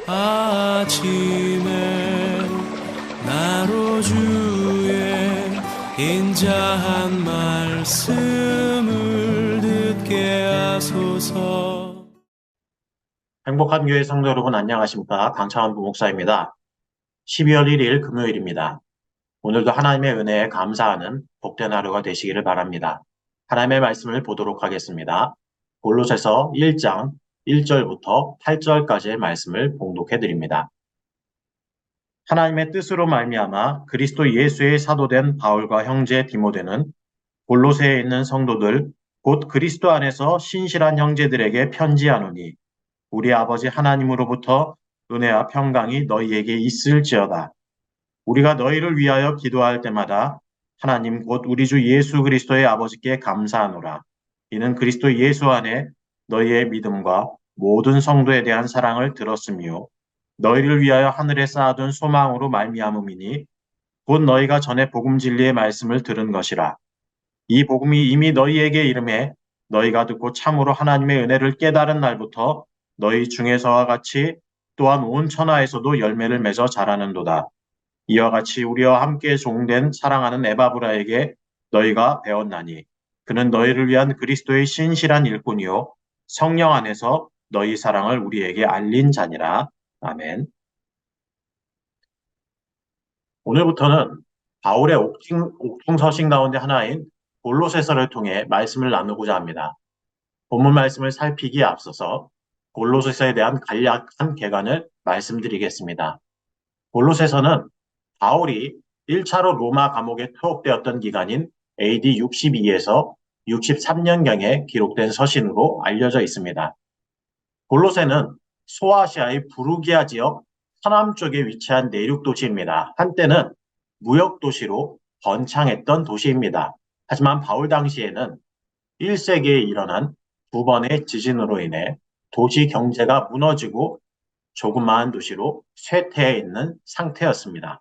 아침에 나로 주의 인자한 말씀을 듣게 하소서. 행복한 교회 성도 여러분 안녕하십니까? 강창원 부목사입니다. 12월 1일 금요일입니다. 오늘도 하나님의 은혜에 감사하는 복된 하루가 되시기를 바랍니다. 하나님의 말씀을 보도록 하겠습니다. 골로새서 1장 1절부터 8절까지의 말씀을 봉독해 드립니다. 하나님의 뜻으로 말미암아 그리스도 예수의 사도된 바울과 형제 디모데는 골로새에 있는 성도들 곧 그리스도 안에서 신실한 형제들에게 편지하노니 우리 아버지 하나님으로부터 은혜와 평강이 너희에게 있을지어다. 우리가 너희를 위하여 기도할 때마다 하나님 곧 우리 주 예수 그리스도의 아버지께 감사하노라. 이는 그리스도 예수 안에 너희의 믿음과 모든 성도에 대한 사랑을 들었으며 너희를 위하여 하늘에 쌓아둔 소망으로 말미암음이니 곧 너희가 전에 복음 진리의 말씀을 들은 것이라. 이 복음이 이미 너희에게 이름해 너희가 듣고 참으로 하나님의 은혜를 깨달은 날부터 너희 중에서와 같이 또한 온 천하에서도 열매를 맺어 자라는도다. 이와 같이 우리와 함께 종된 사랑하는 에바브라에게 너희가 배웠나니 그는 너희를 위한 그리스도의 신실한 일꾼이요 성령 안에서 너희 사랑을 우리에게 알린 자니라. 아멘. 오늘부터는 바울의 옥중서신 가운데 하나인 골로새서를 통해 말씀을 나누고자 합니다. 본문 말씀을 살피기에 앞서서 골로새서에 대한 간략한 개관을 말씀드리겠습니다. 골로새서는 바울이 1차로 로마 감옥에 투옥되었던 기간인 AD 62에서 63년경에 기록된 서신으로 알려져 있습니다. 골로새는 소아시아의 부르기아 지역 서남 쪽에 위치한 내륙 도시입니다. 한때는 무역 도시로 번창했던 도시입니다. 하지만 바울 당시에는 1세기에 일어난 두 번의 지진으로 인해 도시 경제가 무너지고 조그마한 도시로 쇠퇴해 있는 상태였습니다.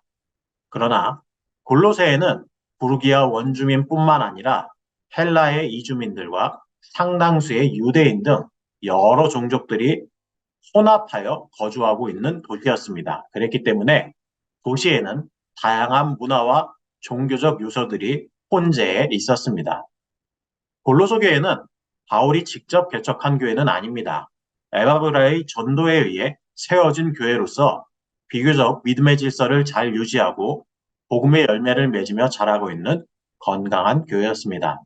그러나 골로새에는 부르기아 원주민뿐만 아니라 헬라의 이주민들과 상당수의 유대인 등 여러 종족들이 혼합하여 거주하고 있는 도시였습니다. 그랬기 때문에 도시에는 다양한 문화와 종교적 요소들이 혼재해 있었습니다. 골로새 교회는 바울이 직접 개척한 교회는 아닙니다. 에바브라의 전도에 의해 세워진 교회로서 비교적 믿음의 질서를 잘 유지하고 복음의 열매를 맺으며 자라고 있는 건강한 교회였습니다.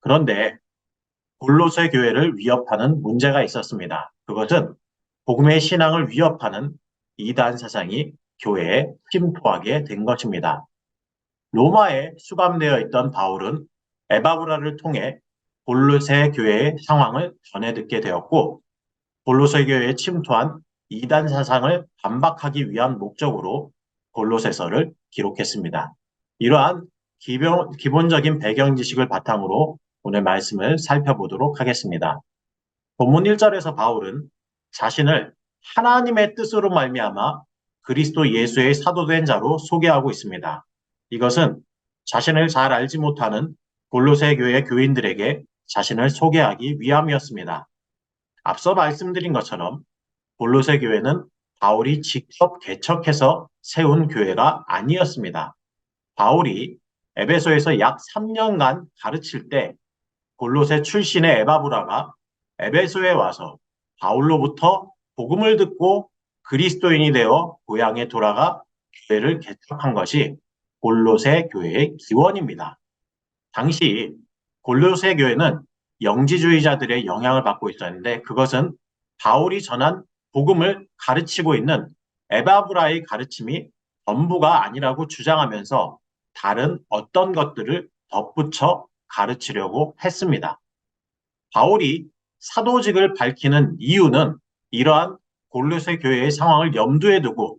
그런데 골로새 교회를 위협하는 문제가 있었습니다. 그것은 복음의 신앙을 위협하는 이단 사상이 교회에 침투하게 된 것입니다. 로마에 수감되어 있던 바울은 에바브라를 통해 골로새 교회의 상황을 전해 듣게 되었고 골로새 교회에 침투한 이단 사상을 반박하기 위한 목적으로 골로새서를 기록했습니다. 이러한 기본적인 배경 지식을 바탕으로 오늘 말씀을 살펴보도록 하겠습니다. 본문 1절에서 바울은 자신을 하나님의 뜻으로 말미암아 그리스도 예수의 사도된 자로 소개하고 있습니다. 이것은 자신을 잘 알지 못하는 골로새 교회 교인들에게 자신을 소개하기 위함이었습니다. 앞서 말씀드린 것처럼 골로새 교회는 바울이 직접 개척해서 세운 교회가 아니었습니다. 바울이 에베소에서 약 3년간 가르칠 때 골로새 출신의 에바브라가 에베소에 와서 바울로부터 복음을 듣고 그리스도인이 되어 고향에 돌아가 교회를 개척한 것이 골로새 교회의 기원입니다. 당시 골로새 교회는 영지주의자들의 영향을 받고 있었는데 그것은 바울이 전한 복음을 가르치고 있는 에바브라의 가르침이 전부가 아니라고 주장하면서 다른 어떤 것들을 덧붙여 가르치려고 했습니다. 바울이 사도직을 밝히는 이유는 이러한 골로새 교회의 상황을 염두에 두고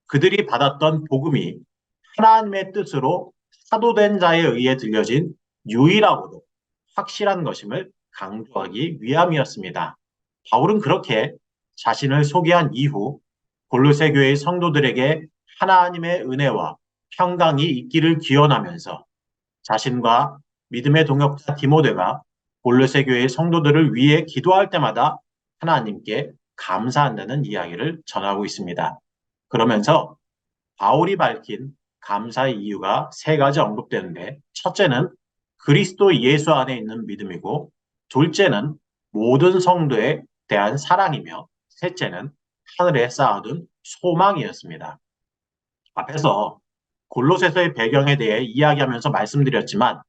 그들이 받았던 복음이 하나님의 뜻으로 사도된 자에 의해 들려진 유일하고도 확실한 것임을 강조하기 위함이었습니다. 바울은 그렇게 자신을 소개한 이후 골로새 교회의 성도들에게 하나님의 은혜와 평강이 있기를 기원하면서 자신과 믿음의 동역자 디모데가 골로새 교회의 성도들을 위해 기도할 때마다 하나님께 감사한다는 이야기를 전하고 있습니다. 그러면서 바울이 밝힌 감사의 이유가 세 가지 언급되는데, 첫째는 그리스도 예수 안에 있는 믿음이고, 둘째는 모든 성도에 대한 사랑이며, 셋째는 하늘에 쌓아둔 소망이었습니다. 앞에서 골로새서의 배경에 대해 이야기하면서 말씀드렸지만,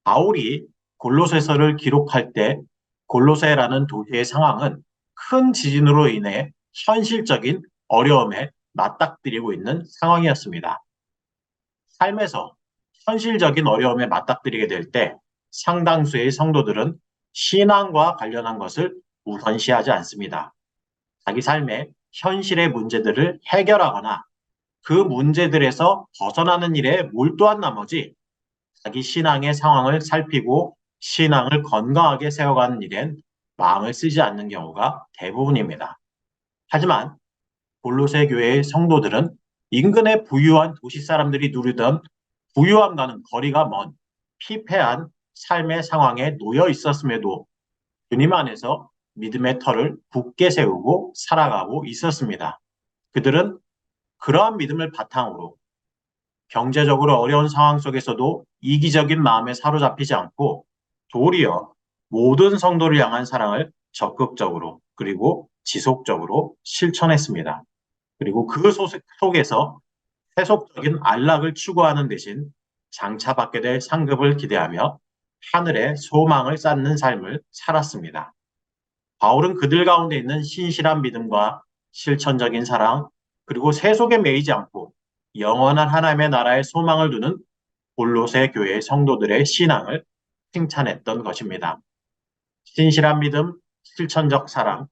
바울이 골로새서를 기록할 때 골로새라는 도시의 상황은 큰 지진으로 인해 현실적인 어려움에 맞닥뜨리고 있는 상황이었습니다. 삶에서 현실적인 어려움에 맞닥뜨리게 될 때 상당수의 성도들은 신앙과 관련한 것을 우선시하지 않습니다. 자기 삶의 현실의 문제들을 해결하거나 그 문제들에서 벗어나는 일에 몰두한 나머지 자기 신앙의 상황을 살피고 신앙을 건강하게 세워가는 일엔 마음을 쓰지 않는 경우가 대부분입니다. 하지만 골로새 교회의 성도들은 인근의 부유한 도시 사람들이 누리던 부유함과는 거리가 먼 피폐한 삶의 상황에 놓여 있었음에도 주님 안에서 믿음의 터를 굳게 세우고 살아가고 있었습니다. 그들은 그러한 믿음을 바탕으로 경제적으로 어려운 상황 속에서도 이기적인 마음에 사로잡히지 않고 도리어 모든 성도를 향한 사랑을 적극적으로 그리고 지속적으로 실천했습니다. 그리고 그 속에서 세속적인 안락을 추구하는 대신 장차 받게 될 상급을 기대하며 하늘의 소망을 쌓는 삶을 살았습니다. 바울은 그들 가운데 있는 신실한 믿음과 실천적인 사랑, 그리고 세속에 매이지 않고 영원한 하나님의 나라에 소망을 두는 골로새 교회의 성도들의 신앙을 칭찬했던 것입니다. 신실한 믿음, 실천적 사랑,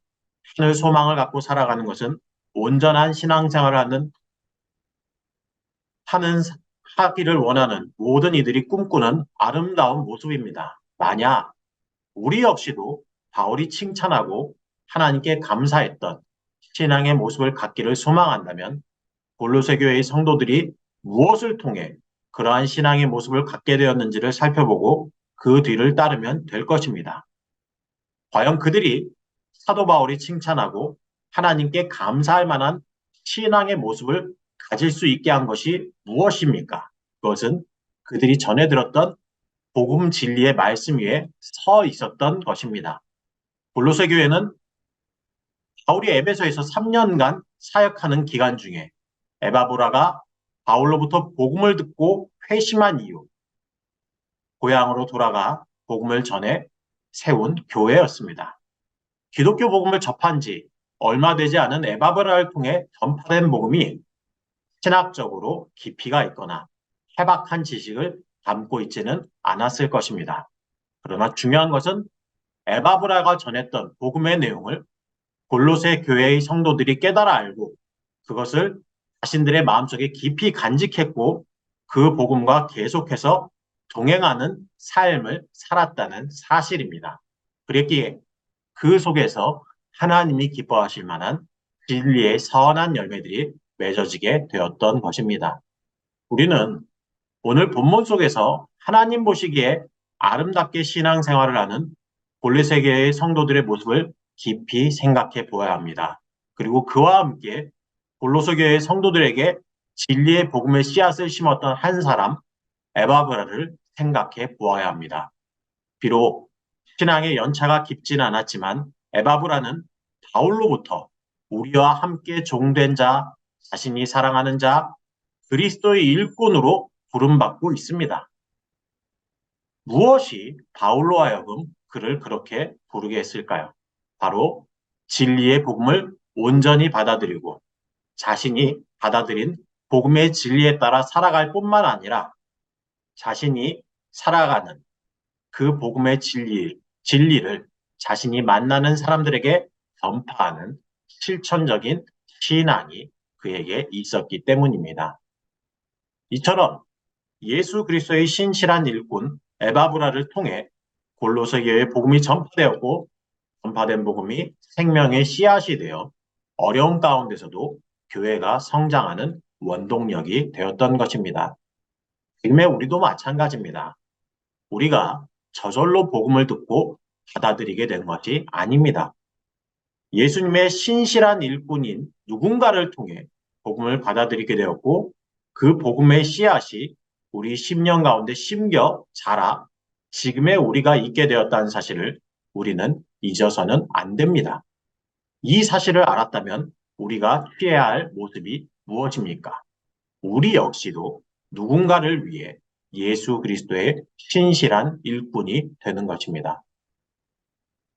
하늘 소망을 갖고 살아가는 것은 온전한 신앙생활을 하기를 원하는 모든 이들이 꿈꾸는 아름다운 모습입니다. 만약 우리 역시도 바울이 칭찬하고 하나님께 감사했던 신앙의 모습을 갖기를 소망한다면 골로새 교회의 성도들이 무엇을 통해 그러한 신앙의 모습을 갖게 되었는지를 살펴보고 그 뒤를 따르면 될 것입니다. 과연 그들이 사도 바울이 칭찬하고 하나님께 감사할 만한 신앙의 모습을 가질 수 있게 한 것이 무엇입니까? 그것은 그들이 전해 들었던 복음 진리의 말씀 위에 서 있었던 것입니다. 골로새 교회는 바울이 에베소에서 3년간 사역하는 기간 중에 에바브라가 바울로부터 복음을 듣고 회심한 이후 고향으로 돌아가 복음을 전해 세운 교회였습니다. 기독교 복음을 접한 지 얼마 되지 않은 에바브라를 통해 전파된 복음이 신학적으로 깊이가 있거나 해박한 지식을 담고 있지는 않았을 것입니다. 그러나 중요한 것은 에바브라가 전했던 복음의 내용을 골로새 교회의 성도들이 깨달아 알고 그것을 자신들의 마음속에 깊이 간직했고 그 복음과 계속해서 동행하는 삶을 살았다는 사실입니다. 그랬기에 그 속에서 하나님이 기뻐하실 만한 진리의 선한 열매들이 맺어지게 되었던 것입니다. 우리는 오늘 본문 속에서 하나님 보시기에 아름답게 신앙생활을 하는 골로새교회의 성도들의 모습을 깊이 생각해 보아야 합니다. 그리고 그와 함께 골로새 교회의 성도들에게 진리의 복음의 씨앗을 심었던 한 사람 에바브라를 생각해 보아야 합니다. 비록 신앙의 연차가 깊지는 않았지만 에바브라는 바울로부터 우리와 함께 종된 자, 자신이 사랑하는 자, 그리스도의 일꾼으로 부름받고 있습니다. 무엇이 바울로 하여금 그를 그렇게 부르게 했을까요? 바로 진리의 복음을 온전히 받아들이고 자신이 받아들인 복음의 진리에 따라 살아갈 뿐만 아니라 자신이 살아가는 그 복음의 진리를 자신이 만나는 사람들에게 전파하는 실천적인 신앙이 그에게 있었기 때문입니다. 이처럼 예수 그리스도의 신실한 일꾼 에바브라를 통해 골로새 교회의 복음이 전파되었고 전파된 복음이 생명의 씨앗이 되어 어려운 가운데서도 교회가 성장하는 원동력이 되었던 것입니다. 지금의 우리도 마찬가지입니다. 우리가 저절로 복음을 듣고 받아들이게 된 것이 아닙니다. 예수님의 신실한 일꾼인 누군가를 통해 복음을 받아들이게 되었고 그 복음의 씨앗이 우리 심령 가운데 심겨 자라 지금의 우리가 있게 되었다는 사실을 우리는 잊어서는 안 됩니다. 이 사실을 알았다면 우리가 취해야 할 모습이 무엇입니까? 우리 역시도 누군가를 위해 예수 그리스도의 신실한 일꾼이 되는 것입니다.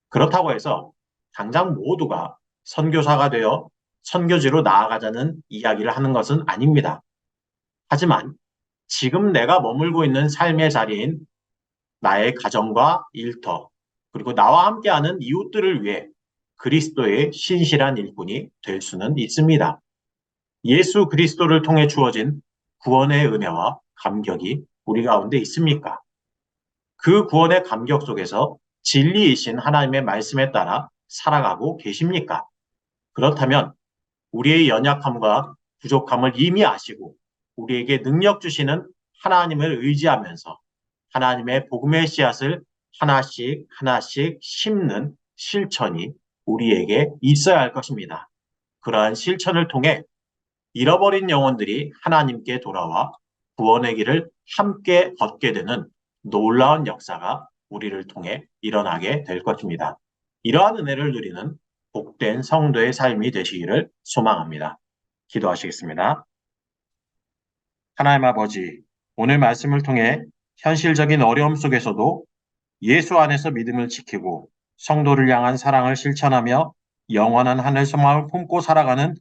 그렇다고 해서 당장 모두가 선교사가 되어 선교지로 나아가자는 이야기를 하는 것은 아닙니다. 하지만 지금 내가 머물고 있는 삶의 자리인 나의 가정과 일터, 그리고 나와 함께하는 이웃들을 위해 그리스도의 신실한 일꾼이 될 수는 있습니다. 예수 그리스도를 통해 주어진 구원의 은혜와 감격이 우리 가운데 있습니까? 그 구원의 감격 속에서 진리이신 하나님의 말씀에 따라 살아가고 계십니까? 그렇다면 우리의 연약함과 부족함을 이미 아시고 우리에게 능력 주시는 하나님을 의지하면서 하나님의 복음의 씨앗을 하나씩 하나씩 심는 실천이 우리에게 있어야 할 것입니다. 그러한 실천을 통해 잃어버린 영혼들이 하나님께 돌아와 구원의 길을 함께 걷게 되는 놀라운 역사가 우리를 통해 일어나게 될 것입니다. 이러한 은혜를 누리는 복된 성도의 삶이 되시기를 소망합니다. 기도하시겠습니다. 하나님 아버지, 오늘 말씀을 통해 현실적인 어려움 속에서도 예수 안에서 믿음을 지키고 성도를 향한 사랑을 실천하며 영원한 하늘 소망을 품고 살아가는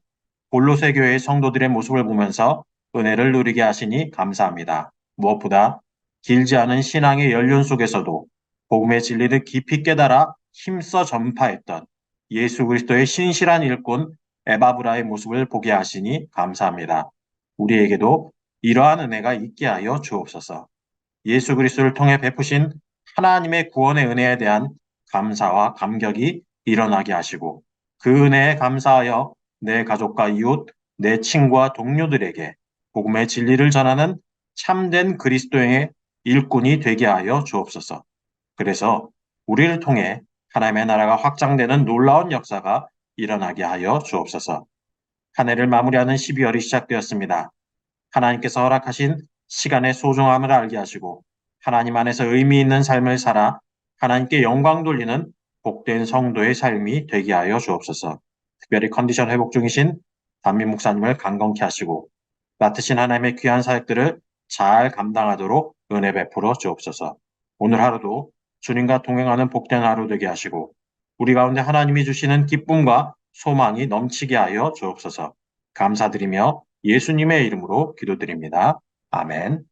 골로새 교회의 성도들의 모습을 보면서 은혜를 누리게 하시니 감사합니다. 무엇보다 길지 않은 신앙의 연륜 속에서도 복음의 진리를 깊이 깨달아 힘써 전파했던 예수 그리스도의 신실한 일꾼 에바브라의 모습을 보게 하시니 감사합니다. 우리에게도 이러한 은혜가 있게 하여 주옵소서. 예수 그리스도를 통해 베푸신 하나님의 구원의 은혜에 대한 감사와 감격이 일어나게 하시고 그 은혜에 감사하여 내 가족과 이웃, 내 친구와 동료들에게 복음의 진리를 전하는 참된 그리스도의 일꾼이 되게 하여 주옵소서. 그래서 우리를 통해 하나님의 나라가 확장되는 놀라운 역사가 일어나게 하여 주옵소서. 한 해를 마무리하는 12월이 시작되었습니다. 하나님께서 허락하신 시간의 소중함을 알게 하시고 하나님 안에서 의미 있는 삶을 살아 하나님께 영광 돌리는 복된 성도의 삶이 되게 하여 주옵소서. 특별히 컨디션 회복 중이신 담임 목사님을 강건케 하시고 맡으신 하나님의 귀한 사역들을 잘 감당하도록 은혜 베풀어 주옵소서. 오늘 하루도 주님과 동행하는 복된 하루 되게 하시고 우리 가운데 하나님이 주시는 기쁨과 소망이 넘치게 하여 주옵소서. 감사드리며 예수님의 이름으로 기도드립니다. 아멘.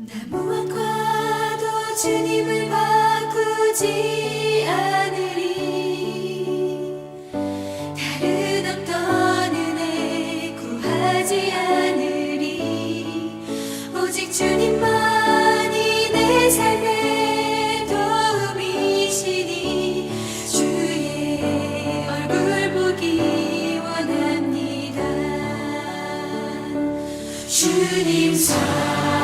나 무엇과도 주님을 바꾸지 않으리. 다른 어떤 은혜 구하지 않으리. 오직 주님만이 내 삶의 도움이시니 주의 얼굴 보기 원합니다. 주님 사랑